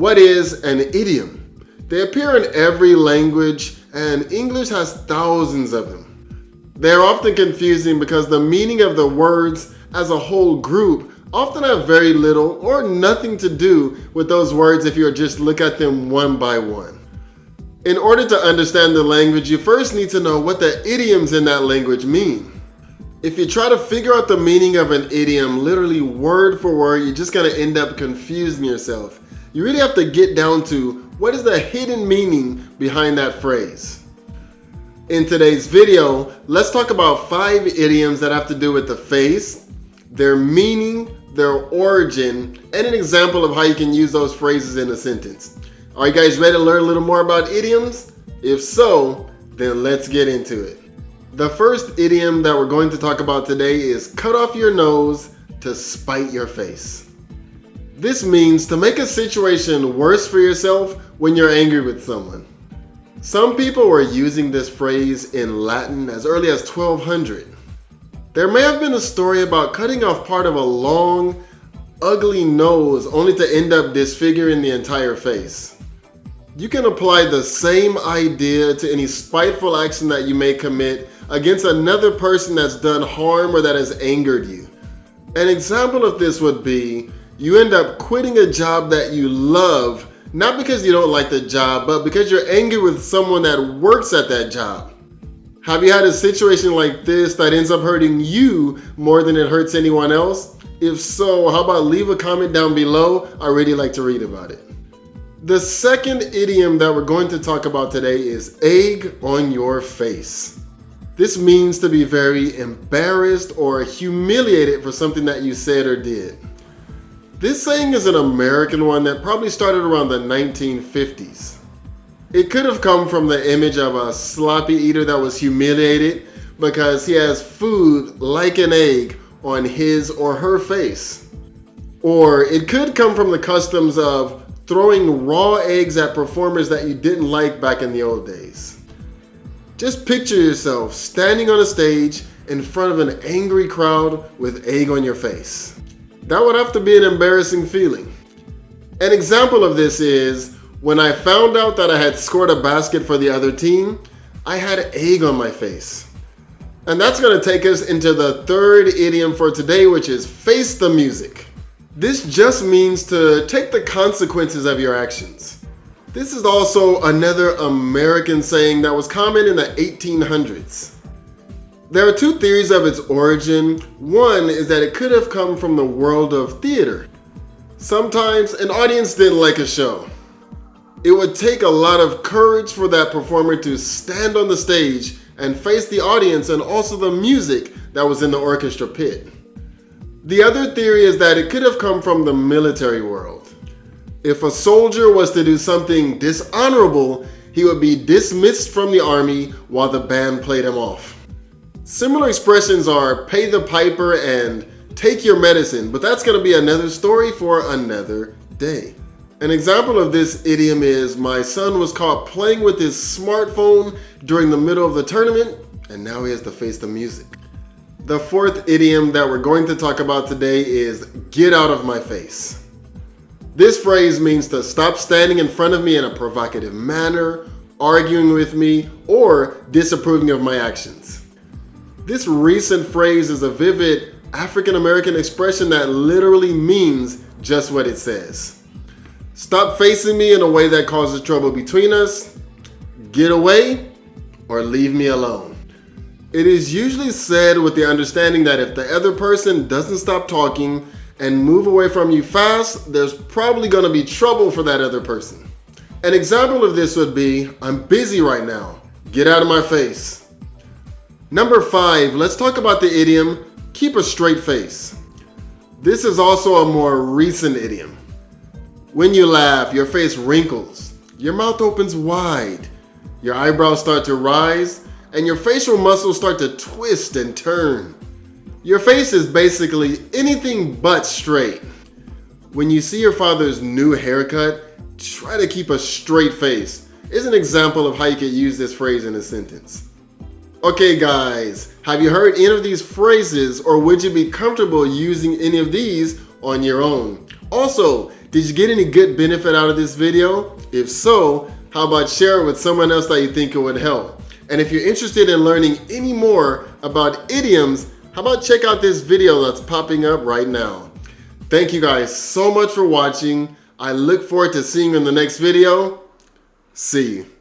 What is an idiom? They appear in every language, and English has thousands of them. They're often confusing because the meaning of the words as a whole group often have very little or nothing to do with those words if you just look at them one by one. In order to understand the language, you first need to know what the idioms in that language mean. If you try to figure out the meaning of an idiom literally word for word, you're just going to end up confusing yourself. You really have to get down to what is the hidden meaning behind that phrase. In today's video, let's talk about 5 idioms that have to do with the face, their meaning, their origin, and an example of how you can use those phrases in a sentence. Are you guys ready to learn a little more about idioms? If so, then let's get into it. The first idiom that we're going to talk about today is cut off your nose to spite your face. This means to make a situation worse for yourself when you're angry with someone. Some people were using this phrase in Latin as early as 1200. There may have been a story about cutting off part of a long, ugly nose only to end up disfiguring the entire face. You can apply the same idea to any spiteful action that you may commit against another person that's done harm or that has angered you. An example of this would be you end up quitting a job that you love, not because you don't like the job, but because you're angry with someone that works at that job. Have you had a situation like this that ends up hurting you more than it hurts anyone else? If so, how about leave a comment down below? I'd really like to read about it. The second idiom that we're going to talk about today is egg on your face. This means to be very embarrassed or humiliated for something that you said or did. This saying is an American one that probably started around the 1950s. It could have come from the image of a sloppy eater that was humiliated because he has food like an egg on his or her face. Or it could come from the customs of throwing raw eggs at performers that you didn't like back in the old days. Just picture yourself standing on a stage in front of an angry crowd with egg on your face. That would have to be an embarrassing feeling. An example of this is when I found out that I had scored a basket for the other team, I had egg on my face. And that's going to take us into the third idiom for today, which is face the music. This just means to take the consequences of your actions. This is also another American saying that was common in the 1800s. There are 2 theories of its origin. One is that it could have come from the world of theater. Sometimes an audience didn't like a show. It would take a lot of courage for that performer to stand on the stage and face the audience and also the music that was in the orchestra pit. The other theory is that it could have come from the military world. If a soldier was to do something dishonorable, he would be dismissed from the army while the band played him off. Similar expressions are pay the piper and take your medicine, but that's going to be another story for another day. An example of this idiom is my son was caught playing with his smartphone during the middle of the tournament, and now he has to face the music. The fourth idiom that we're going to talk about today is get out of my face. This phrase means to stop standing in front of me in a provocative manner, arguing with me, or disapproving of my actions. This recent phrase is a vivid African American expression that literally means just what it says. Stop facing me in a way that causes trouble between us, get away, or leave me alone. It is usually said with the understanding that if the other person doesn't stop talking and move away from you fast, there's probably going to be trouble for that other person. An example of this would be, I'm busy right now, get out of my face. Number 5, let's talk about the idiom, keep a straight face. This is also a more recent idiom. When you laugh, your face wrinkles, your mouth opens wide, your eyebrows start to rise, and your facial muscles start to twist and turn. Your face is basically anything but straight. When you see your father's new haircut, try to keep a straight face. Is an example of how you could use this phrase in a sentence. Okay guys, have you heard any of these phrases or would you be comfortable using any of these on your own? Also, Did you get any good benefit out of this video? If so, how about share it with someone else that you think it would help? And if you're interested in learning any more about idioms, how about check out this video that's popping up right now. Thank you guys so much for watching. I look forward to seeing you in the next video. See you.